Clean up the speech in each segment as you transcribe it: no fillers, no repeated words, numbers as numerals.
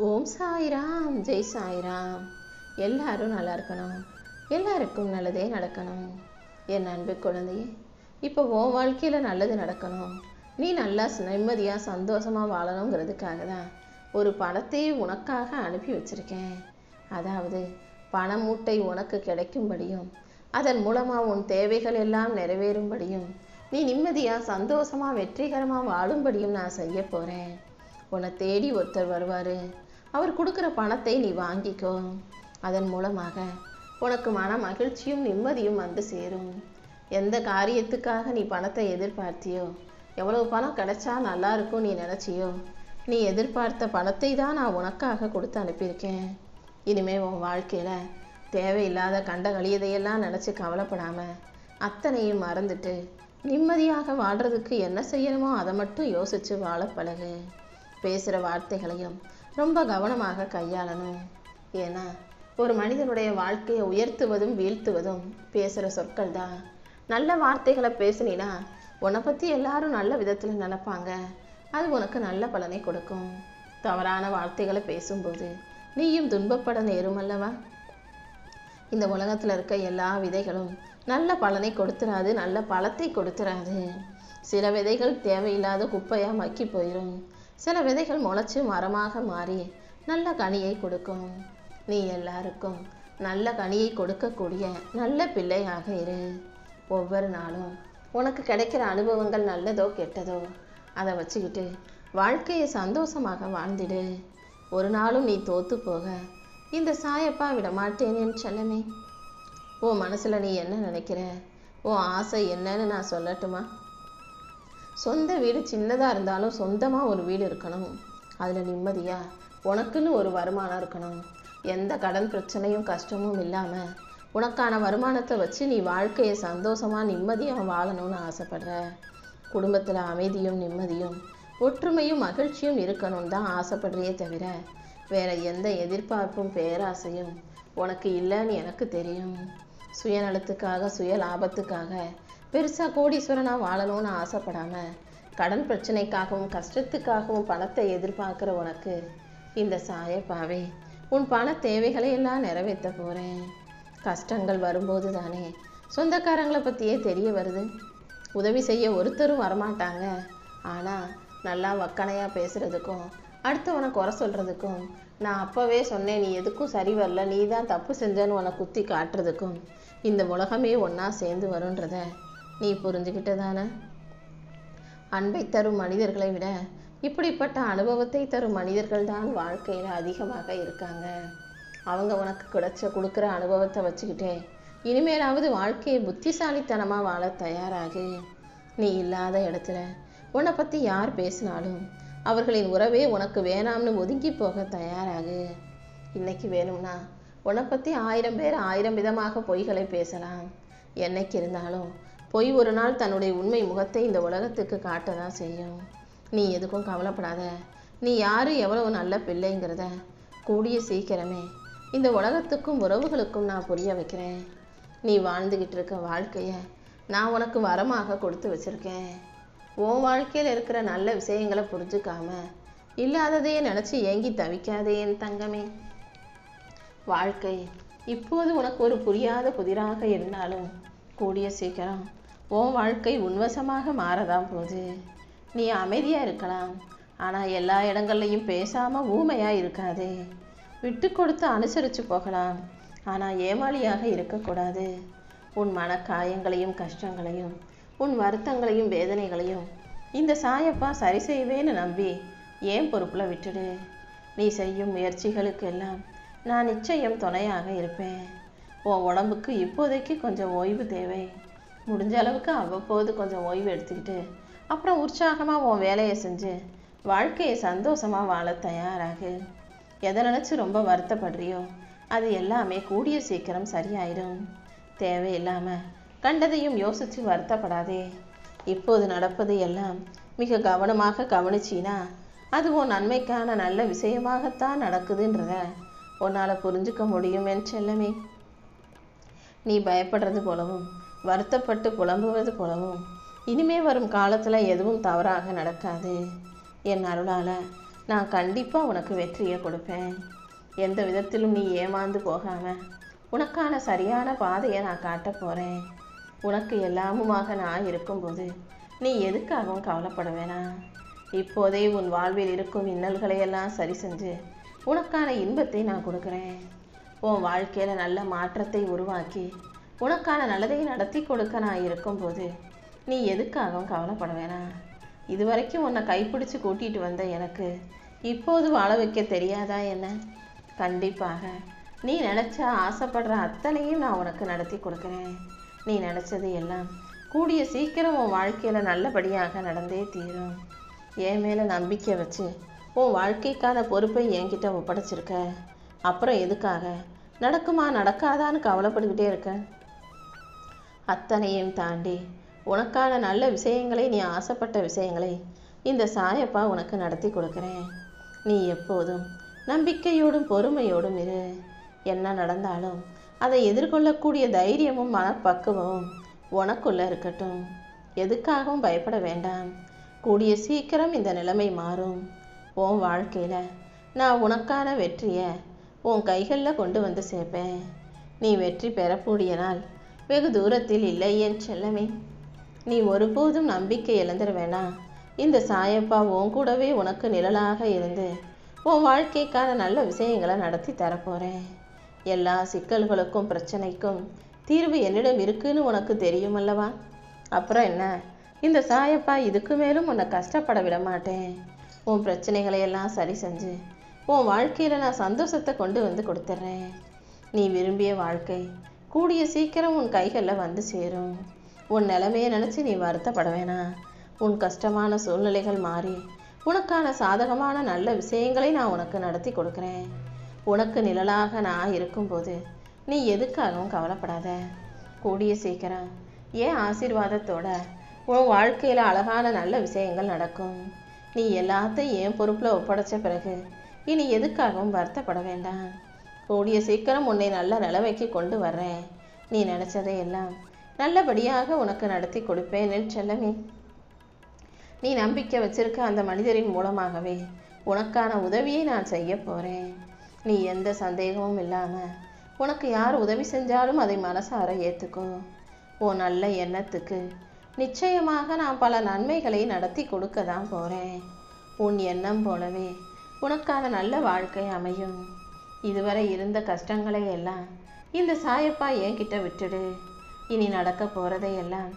ஓம் சாய்ராம், ஜெய் சாய்ராம். எல்லாரும் நல்லா இருக்கணும், எல்லாருக்கும் நல்லதே நடக்கணும். என் அன்பு குழந்தையே, இப்போ உன் வாழ்க்கையில் நல்லது நடக்கணும், நீ நல்லா நிம்மதியாக சந்தோஷமாக வாழணுங்கிறதுக்காக தான் ஒரு பணத்தையே உனக்காக அனுப்பி வச்சிருக்கேன். அதாவது பண மூட்டை உனக்கு கிடைக்கும்படியும் அதன் மூலமாக உன் தேவைகள் எல்லாம் நிறைவேறும்படியும் நீ நிம்மதியாக சந்தோஷமாக வெற்றிகரமாக வாழும்படியும் நான் செய்ய போகிறேன். உன்னை தேடி ஒருத்தர் வருவார், அவர் கொடுக்குற பணத்தை நீ வாங்கிக்கோ. அதன் மூலமாக உனக்கு மன மகிழ்ச்சியும் நிம்மதியும் வந்து சேரும். எந்த காரியத்துக்காக நீ பணத்தை எதிர்பார்த்தியோ, எவ்வளவு பணம் கிடைச்சா நல்லா இருக்கும் நீ நினச்சியோ, நீ எதிர்பார்த்த பணத்தை தான் நான் உனக்காக கொடுத்து அனுப்பியிருக்கேன். இனிமேல் உன் வாழ்க்கையில் தேவையில்லாத கண்டகளியதையெல்லாம் நினச்சி கவலைப்படாமல் அத்தனையும் மறந்துட்டு நிம்மதியாக வாழ்கிறதுக்கு என்ன செய்யணுமோ அதை மட்டும் யோசித்து வாழ பழகு. பேசுகிற வார்த்தைகளையும் ரொம்ப கவனமாக கையாளணும். ஏன்னா ஒரு மனிதனுடைய வாழ்க்கையை உயர்த்துவதும் வீழ்த்துவதும் பேசுகிற சொற்கள் தான். நல்ல வார்த்தைகளை பேசுனீன்னா உன்னை பற்றி எல்லாரும் நல்ல விதத்தில் நினைப்பாங்க, அது உனக்கு நல்ல பலனை கொடுக்கும். தவறான வார்த்தைகளை பேசும்போது நீயும் துன்பப்பட நேரும் அல்லவா? இந்த உலகத்தில் இருக்க எல்லா விதைகளும் நல்ல பலனை கொடுத்துறாது, நல்ல பழத்தை கொடுத்துறாது. சில விதைகள் தேவையில்லாத குப்பையாக மக்கி போயிடும், சில விதைகள் முளைச்சி மரமாக மாறி நல்ல கனியை கொடுக்கும். நீ எல்லாருக்கும் நல்ல கனியை கொடுக்கக்கூடிய நல்ல பிள்ளையாக இரு. ஒவ்வொரு நாளும் உனக்கு கிடைக்கிற அனுபவங்கள் நல்லதோ கெட்டதோ அதை வச்சுக்கிட்டு வாழ்க்கையை சந்தோஷமாக வாழ்ந்திடு. ஒரு நாளும் நீ தோத்து போக இந்த சாயப்பா விட மாட்டேனேன்னு சொல்லமே. உன் மனசில் நீ என்ன நினைக்கிற, உன் ஆசை என்னன்னு நான் சொல்லட்டுமா? சொந்த வீடு சின்னதாக இருந்தாலும் சொந்தமாக ஒரு வீடு இருக்கணும், அதில் நிம்மதியாக உனக்குன்னு ஒரு வருமானம் இருக்கணும். எந்த கடன் பிரச்சனையும் கஷ்டமும் இல்லாமல் உனக்கான வருமானத்தை வச்சு நீ வாழ்க்கையை சந்தோஷமாக நிம்மதியாக வாழணும்னு ஆசைப்படுற. குடும்பத்தில் அமைதியும் நிம்மதியும் ஒற்றுமையும் மகிழ்ச்சியும் இருக்கணும்னு தான் ஆசைப்படுறியே தவிர வேற எந்த எதிர்பார்ப்பும் பேராசையும் உனக்கு இல்லைன்னு எனக்கு தெரியும். சுயநலத்துக்காக சுய லாபத்துக்காக பெருசாக கோடீஸ்வரனாக வாழணும்னு ஆசைப்படாமல் கடன் பிரச்சனைக்காகவும் கஷ்டத்துக்காகவும் பணத்தை எதிர்பார்க்குற உனக்கு இந்த சாயப்பாவே உன் பண தேவைகளை எல்லாம் நிறைவேற்ற போகிறேன். கஷ்டங்கள் வரும்போது தானே சொந்தக்காரங்களை பற்றியே தெரிய வருது. உதவி செய்ய ஒருத்தரும் வரமாட்டாங்க. ஆனால் நல்லா வக்கனையாக பேசுகிறதுக்கும் அடுத்தவனை குறை சொல்கிறதுக்கும், நான் அப்போவே சொன்னேன் நீ எதுக்கும் சரி வரல, நீ தான் தப்பு செஞ்சேன்னு உன்னை குத்தி காட்டுறதுக்கும் இந்த உலகமே ஒன்றா சேர்ந்து வருன்றத நீ புரிஞ்சுக்கிட்டு தானே? அன்பை தரும் மனிதர்களை விட இப்படிப்பட்ட அனுபவத்தை தரும் மனிதர்கள் தான் வாழ்க்கையில் அதிகமாக இருக்காங்க. அவங்க உனக்கு கொடுக்குற அனுபவத்தை வச்சுக்கிட்டே இனிமேலாவது வாழ்க்கையை புத்திசாலித்தனமாக வாழ தயாராகு. நீ இல்லாத இடத்துல உன்னை பற்றி யார் பேசினாலும் அவர்களின் உறவே உனக்கு வேணாம்னு ஒதுங்கி போக தயாராகு. இன்னைக்கு வேணும்னா உன்னை பற்றி 1000 பேர் 1000 விதமாக பொய்களை பேசலாம். என்னைக்கு இருந்தாலும் பொய் ஒரு நாள் தன்னுடைய உண்மை முகத்தை இந்த உலகத்துக்கு காட்ட தான் செய்யும். நீ எதுக்கும் கவலைப்படாத. நீ யார் எவ்வளவு நல்ல பிள்ளைங்கிறத கூடிய சீக்கிரமே இந்த உலகத்துக்கும் உறவுகளுக்கும் நான் புரிய வைக்கிறேன். நீ வாழ்ந்துக்கிட்டு இருக்க வாழ்க்கையை நான் உனக்கு வரமாக கொடுத்து வச்சுருக்கேன். உன் வாழ்க்கையில் இருக்கிற நல்ல விஷயங்களை புரிஞ்சுக்காம இல்லாததையே நினச்சி ஏங்கி தவிக்காதே என் தங்கமே. வாழ்க்கை இப்போது உனக்கு ஒரு புரியாத புதிராக இருந்தாலும் கூடிய சீக்கிரம் உன் வாழ்க்கை உன்வசமாக மாறதான் போகுது. நீ அமைதியாக இருக்கலாம், ஆனால் எல்லா இடங்கள்லையும் பேசாமல் ஊமையாக இருக்காதே. விட்டு கொடுத்து அனுசரித்து போகலாம், ஆனால் ஏமாளியாக இருக்கக்கூடாது. உன் மனக்காயங்களையும் கஷ்டங்களையும் உன் வருத்தங்களையும் வேதனைகளையும் இந்த சாயப்பா சரி செய்வேன்னு நம்பி ஏன் பொறுப்பில் விட்டுடு. நீ செய்யும் முயற்சிகளுக்கெல்லாம் நான் நிச்சயம் துணையாக இருப்பேன். உன் உடம்புக்கு இப்போதைக்கு கொஞ்சம் ஓய்வு தேவை. முடிஞ்ச அளவுக்கு அவ்வப்போது கொஞ்சம் ஓய்வு எடுத்துக்கிட்டு அப்புறம் உற்சாகமாக உன் வேலையை செஞ்சு வாழ்க்கையை சந்தோஷமாக வாழ தயாராகு. எதை நினச்சி ரொம்ப வருத்தப்படுறியோ அது எல்லாமே கூடிய சீக்கிரம் சரியாயிடும். தேவையில்லாமல் கண்டதையும் யோசித்து வருத்தப்படாதே. இப்போது நடப்பது எல்லாம் மிக கவனமாக கவனிச்சினா அது உன் நன்மைக்கான நல்ல விஷயமாகத்தான் நடக்குதுன்றத உன்னால் புரிஞ்சுக்க முடியும் என் செல்லமே. நீ பயப்படுறது போலவும் வருத்தப்பட்டு புலம்புவது போலவும் இனிமே வரும் காலத்தில் எதுவும் தவறாக நடக்காது. என் அருளால் நான் கண்டிப்பாக உனக்கு வெற்றியை கொடுப்பேன். எந்த விதத்திலும் நீ ஏமாந்து போகாமல் உனக்கான சரியான பாதையை நான் காட்ட போகிறேன். உனக்கு எல்லாமுமாக நான் இருக்கும்போது நீ எதுக்காகவும் கவலைப்பட வேணாம். இப்போதே உன் வாழ்வில் இருக்கும் இன்னல்களையெல்லாம் சரி செஞ்சு உனக்கான இன்பத்தை நான் கொடுக்குறேன். உன் வாழ்க்கையில் நல்ல மாற்றத்தை உருவாக்கி உனக்கான நல்லதை நடத்தி கொடுக்க நான் இருக்கும்போது நீ எதுக்காகவும் கவலைப்பட வேணாம். இதுவரைக்கும் உன்னை கைப்பிடிச்சு கூட்டிகிட்டு வந்த எனக்கு இப்போது வாழ வைக்க தெரியாதா என்ன? கண்டிப்பாக நீ நினச்சா ஆசைப்படுற அத்தனையும் நான் உனக்கு நடத்தி கொடுக்குறேன். நீ நினச்சது எல்லாம் கூடிய சீக்கிரம் உன் வாழ்க்கையில் நல்லபடியாக நடந்தே தீரும். என் மேலே நம்பிக்கை வச்சு உன் வாழ்க்கைக்கான பொறுப்பை என்கிட்ட ஒப்படைச்சிருக்க. அப்புறம் எதுக்காக நடக்குமா நடக்காதான்னு கவலைப்பட்டுக்கிட்டே இருக்க? அத்தனையும் தாண்டி உனக்கான நல்ல விஷயங்களை, நீ ஆசைப்பட்ட விஷயங்களை இந்த சாயப்பா உனக்கு நடத்தி கொடுக்குறேன். நீ எப்போதும் நம்பிக்கையோடும் பொறுமையோடும் இரு. என்ன நடந்தாலும் அதை எதிர்கொள்ளக்கூடிய தைரியமும் மனப்பக்குவமும் உனக்குள்ள இருக்கட்டும். எதுக்காகவும் பயப்பட வேண்டாம். கூடிய சீக்கிரம் இந்த நிலைமை மாறும். உன் வாழ்க்கையில் நான் உனக்கான வெற்றியை உன் கைகளில் கொண்டு வந்து சேர்ப்பேன். நீ வெற்றி பெறக்கூடிய நாள் வெகு தூரத்தில் இல்லை என் செல்லமே. நீ ஒருபோதும் நம்பிக்கை இழந்துட வேணாம். இந்த சாயப்பா உன் கூடவே உனக்கு நிழலாக இருந்து உன் வாழ்க்கைக்கான நல்ல விஷயங்களை நடத்தி தரப்போகிறேன். எல்லா சிக்கல்களுக்கும் பிரச்சனைக்கும் தீர்வு என்னிடம் இருக்குன்னு உனக்கு தெரியும் அல்லவா? அப்புறம் என்ன, இந்த சாயப்பா இதுக்கு மேலும் உன்னை கஷ்டப்பட விட மாட்டேன். உன் பிரச்சனைகளை எல்லாம் சரி செஞ்சு உன் வாழ்க்கையில் நான் சந்தோஷத்தை கொண்டு வந்து கொடுத்துட்றேன். நீ விரும்பிய வாழ்க்கை கூடிய சீக்கிரம் உன் கைகளில் வந்து சேரும். உன் நிலைமையை நினச்சி நீ வருத்தப்பட வேணாம். உன் கஷ்டமான சூழ்நிலைகள் மாறி உனக்கான சாதகமான நல்ல விஷயங்களை நான் உனக்கு நடத்தி கொடுக்குறேன். உனக்கு நிழலாக நான் இருக்கும்போது நீ எதுக்காகவும் கவலைப்படாத. கூடிய சீக்கிரம் ஏன் ஆசீர்வாதத்தோட உன் வாழ்க்கையில் அழகான நல்ல விஷயங்கள் நடக்கும். நீ எல்லாத்தையும் என் பொறுப்பில் ஒப்படைச்ச பிறகு இனி எதுக்காகவும் வருத்தப்பட வேண்டாம். கூடிய சீக்கிரம் உன்னை நல்ல நிலைமைக்கு கொண்டு வர்றேன். நீ நினச்சதை எல்லாம் நல்லபடியாக உனக்கு நடத்தி கொடுப்பேன் என் செல்லமே. நீ நம்பிக்கை வச்சிருக்க அந்த மனிதரின் மூலமாகவே உனக்கான உதவியை நான் செய்ய போகிறேன். நீ எந்த சந்தேகமும் இல்லாமல் உனக்கு யார் உதவி செஞ்சாலும் அதை மனசார ஏற்றுக்கோ. உன் நல்ல எண்ணத்துக்கு நிச்சயமாக நான் பல நன்மைகளை நடத்தி கொடுக்க தான் போகிறேன். உன் எண்ணம் போலவே உனக்கான நல்ல வாழ்க்கை அமையும். இதுவரை இருந்த கஷ்டங்களை எல்லாம் இந்த சாயப்பா என்கிட்ட விட்டுடு. இனி நடக்க போகிறதையெல்லாம்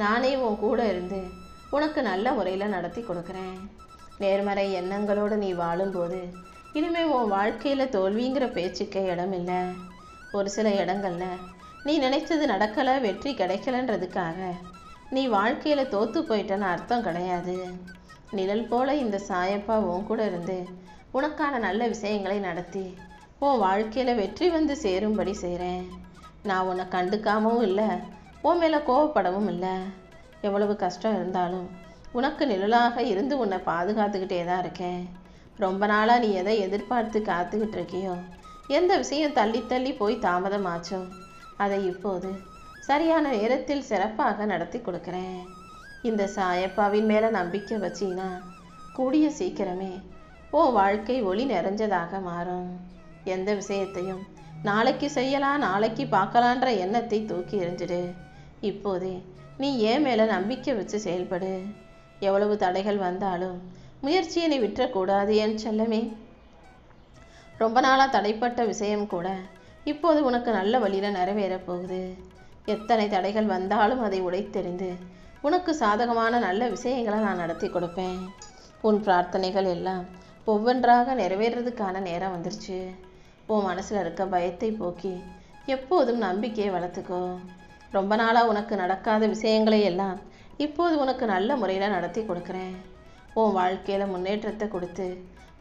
நானே உன் கூட இருந்து உனக்கு நல்ல முறையில் நடத்தி கொடுக்குறேன். நேர்மறை எண்ணங்களோடு நீ வாழும்போது இனிமேல் உன் வாழ்க்கையில் தோல்விங்கிற பேச்சுக்கே இடம் இல்லை. ஒரு சில இடங்களில் நீ நினைச்சது நடக்கலை, வெற்றி கிடைக்கலன்றதுக்காக நீ வாழ்க்கையில் தோற்று போயிட்டேன்னு அர்த்தம் கிடையாது. நிழல் போல இந்த சாயப்பா உன் கூட இருந்து உனக்கான நல்ல விஷயங்களை நடத்தி உன் வாழ்க்கையில் வெற்றி வந்து சேரும்படி செய்கிறேன். நான் உன்னை கண்டுக்காமவும் இல்லை, உன் மேலே கோவப்படவும் இல்லை. எவ்வளவு கஷ்டம் இருந்தாலும் உனக்கு நிழலாக இருந்து உன்னை பாதுகாத்துக்கிட்டே தான் இருக்கேன். ரொம்ப நாளாக நீ எதை எதிர்பார்த்து காத்துக்கிட்டு இருக்கியோ, எந்த விஷயம் தள்ளி தள்ளி போய் தாமதமாச்சோ அதை இப்போது சரியான நேரத்தில் சிறப்பாக நடத்தி கொடுக்குறேன். இந்த சாயப்பாவின் மேலே நம்பிக்கை வச்சினா கூடிய சீக்கிரமே உன் வாழ்க்கை ஒளி நிறைஞ்சதாக மாறும். எந்த விஷயத்தையும் நாளைக்கு செய்யலாம், நாளைக்கு பார்க்கலான்ற எண்ணத்தை தூக்கி எறிஞ்சிடு. இப்போதே நீ ஏன் மேலே நம்பிக்கை வச்சு செயல்படு. எவ்வளவு தடைகள் வந்தாலும் முயற்சியை நீ விட்டுறக்கூடாது என் செல்லமே. ரொம்ப நாளாக தடைப்பட்ட விஷயம் கூட இப்போது உனக்கு நல்ல வழியில் நிறைவேற போகுது. எத்தனை தடைகள் வந்தாலும் அதை உடைத்தெறிந்து உனக்கு சாதகமான நல்ல விஷயங்களை நான் நடத்தி கொடுப்பேன். உன் பிரார்த்தனைகள் எல்லாம் ஒவ்வொன்றாக நிறைவேறதுக்கான நேரம் வந்துருச்சு. உன் மனசில் இருக்க பயத்தை போக்கி எப்போதும் நம்பிக்கையை வளர்த்துக்கோ. ரொம்ப நாளாக உனக்கு நடக்காத விஷயங்களை எல்லாம் இப்போது உனக்கு நல்ல முறையில் நடத்தி கொடுக்குறேன். உன் வாழ்க்கையில் முன்னேற்றத்தை கொடுத்து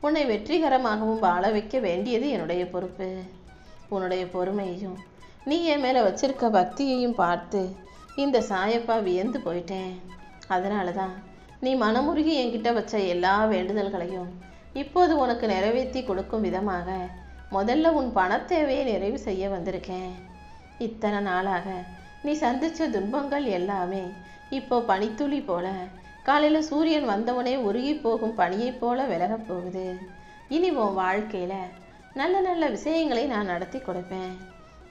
உன்னை வெற்றிகரமாகவும் வாழ வைக்க வேண்டியது என்னுடைய பொறுப்பு. உன்னுடைய பொறுமையையும் நீ என் மேலே வச்சிருக்க பக்தியையும் பார்த்து இந்த சாயப்பா வியந்து போயிட்டேன். அதனால தான் நீ மனமுருகி என்கிட்ட வச்ச எல்லா வேண்டுதல்களையும் இப்போது உனக்கு நிறைவேற்றி கொடுக்கும் விதமாக முதல்ல உன் பணத்தேவையை நிறைவு செய்ய வந்திருக்கேன். இத்தனை நாளாக நீ சந்தித்த துன்பங்கள் எல்லாமே இப்போ பனித்துளி போல காலையில் சூரியன் வந்தவனே உருகி போகும் பனியைப் போல விலகப் போகுது. இனி உன் வாழ்க்கையில் நல்ல நல்ல விஷயங்களை நான் நடத்தி கொடுப்பேன்.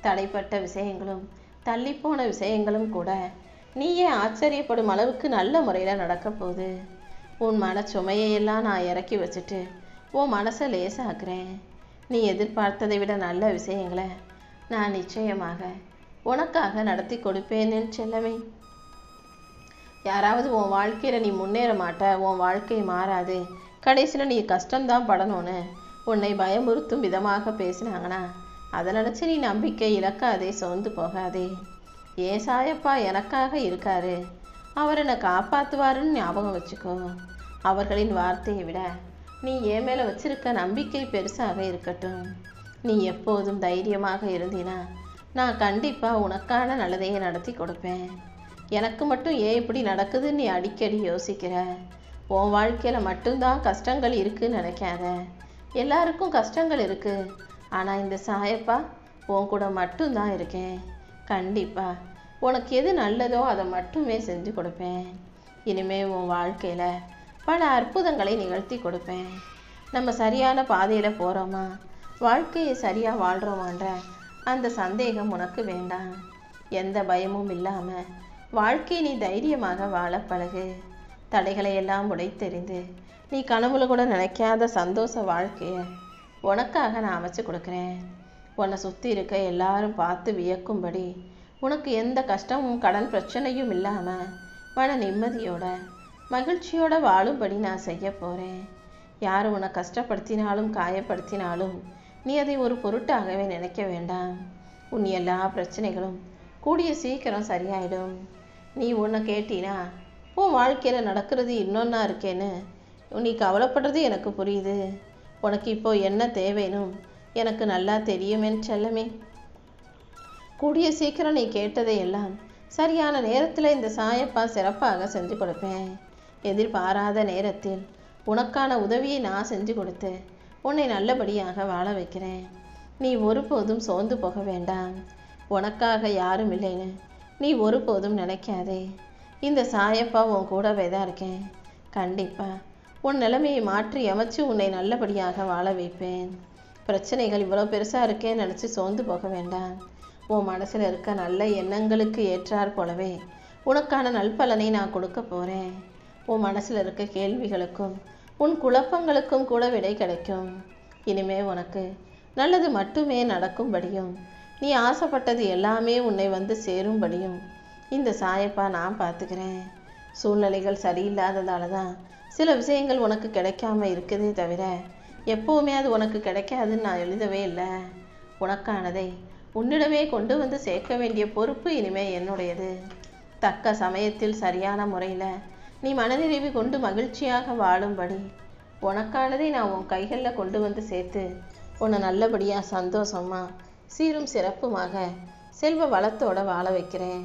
தடைப்பட்ட விஷயங்களும் தள்ளிப்போன விஷயங்களும் கூட நீயே ஆச்சரியப்படும் அளவுக்கு நல்ல முறையில் நடக்க போகுது. உன் மனச்சுமையெல்லாம் நான் இறக்கி வச்சுட்டு உன் மனசை லேசாக்குறேன். நீ எதிர்பார்த்ததை விட நல்ல விஷயங்களை நான் நிச்சயமாக உனக்காக நடத்தி கொடுப்பேன்னு செல்லமே. யாராவது உன் வாழ்க்கையில் நீ முன்னேற மாட்ட, உன் வாழ்க்கை மாறாது, கடைசியில் நீ கஷ்டம்தான் படணும்னு உன்னை பயமுறுத்தும் விதமாக பேசினாங்கன்னா அதை நினச்சி நீ நம்பிக்கை இழக்காதே, சோர்ந்து போகாதே. ஏன் சாயப்பா எனக்காக இருக்காரு, அவர் என்னை காப்பாற்றுவாருன்னு ஞாபகம் வச்சுக்கோ. அவர்களின் வார்த்தையை விட நீ என் மேலே வச்சிருக்க நம்பிக்கை பெருசாக இருக்கட்டும். நீ எப்போதும் தைரியமாக இருந்தினா நான் கண்டிப்பாக உனக்கான நல்லதையே நடத்தி கொடுப்பேன். எனக்கு மட்டும் ஏன் இப்படி நடக்குதுன்னு நீ அடிக்கடி யோசிக்கிற. உன் வாழ்க்கையில் மட்டும்தான் கஷ்டங்கள் இருக்குன்னு நினைக்காத. எல்லாருக்கும் கஷ்டங்கள் இருக்குது. ஆனால் இந்த சாயப்பா உன் கூட மட்டும்தான் இருக்கேன். கண்டிப்பாக உனக்கு எது நல்லதோ அதை மட்டுமே செஞ்சு கொடுப்பேன். இனிமேல் உன் வாழ்க்கையில் பல அற்புதங்களை நிகழ்த்தி கொடுப்பேன். நம்ம சரியான பாதையில் போகிறோமா, வாழ்க்கையை சரியாக வாழ்கிறோமான்ற அந்த சந்தேகம் உனக்கு வேண்டாம். எந்த பயமும் இல்லாமல் வாழ்க்கையை நீ தைரியமாக வாழ பழகு. தடைகளை எல்லாம் உடைத்தெறிந்து நீ கனவுல கூட நினைக்காத சந்தோஷ வாழ்க்கையை உனக்காக நான் அமைச்சு கொடுக்குறேன். உன்னை சுற்றி இருக்க எல்லாரும் பார்த்து வியக்கும்படி உனக்கு எந்த கஷ்டமும் கடன் பிரச்சனையும் இல்லாமல் மன நிம்மதியோட மகிழ்ச்சியோட வாழும்படி நான் செய்ய போகிறேன். யார் உன்னை கஷ்டப்படுத்தினாலும் காயப்படுத்தினாலும் நீ அதை ஒரு பொருட்டாகவே நினைக்க வேண்டாம். உன் எல்லா பிரச்சனைகளும் கூடிய சீக்கிரம் சரியாயிடும். நீ ஒன்று கேட்டினா உன் வாழ்க்கையில் நடக்கிறது இன்னொன்னா இருக்கேன்னு நீ கவலைப்படுறது எனக்கு புரியுது. உனக்கு இப்போ என்ன தேவைனும் எனக்கு நல்லா தெரியுமேன்னு செல்லமே. கூடிய சீக்கிரம் நீ கேட்டதை எல்லாம் சரியான நேரத்தில் இந்த சாயப்பா சிறப்பாக செஞ்சு கொடுப்பேன். எதிர்பாராத நேரத்தில் உனக்கான உதவியை நான் செஞ்சு கொடுத்து உன்னை நல்லபடியாக வாழ வைக்கிறேன். நீ ஒருபோதும் சோர்ந்து போக வேண்டாம். உனக்காக யாரும் இல்லைன்னு நீ ஒருபோதும் நினைக்காதே. இந்த சாயப்பா உன் கூடவே தான் இருக்கேன். கண்டிப்பாக உன் நிலைமையை மாற்றி அமைச்சு உன்னை நல்லபடியாக வாழ வைப்பேன். பிரச்சனைகள் இவ்வளோ பெருசாக இருக்கேன்னு நினச்சி சோர்ந்து போக வேண்டாம். உன் மனசில் இருக்க நல்ல எண்ணங்களுக்கு ஏற்றார் போலவே உனக்கான நல்பலனை நான் கொடுக்க போகிறேன். உன் மனசில் இருக்க கேள்விகளுக்கும் உன் குழப்பங்களுக்கும் கூட விடை கிடைக்கும். இனிமே உனக்கு நல்லது மட்டுமே நடக்கும்படியும் நீ ஆசைப்பட்டது எல்லாமே உன்னை வந்து சேரும்படியும் இந்த சாயப்பா நான் பார்த்துக்கிறேன். சூழ்நிலைகள் சரியில்லாததால தான் சில விஷயங்கள் உனக்கு கிடைக்காம இருக்குதே தவிர எப்போவுமே அது உனக்கு கிடைக்காதுன்னு நான் எழுதவே இல்லை. உனக்கானதை உன்னிடமே கொண்டு வந்து சேர்க்க வேண்டிய பொறுப்பு இனிமே என்னுடையது. தக்க சமயத்தில் சரியான முறையில் நீ மனநிறைவு கொண்டு மகிழ்ச்சியாக வாழும்படி உனக்கானதை நான் உன் கைகளில் கொண்டு வந்து சேர்த்து உன்னை நல்லபடியாக சந்தோஷமாக சீரும் சிறப்புமாக செல்வ வளத்தோட வாழ வைக்கிறேன்.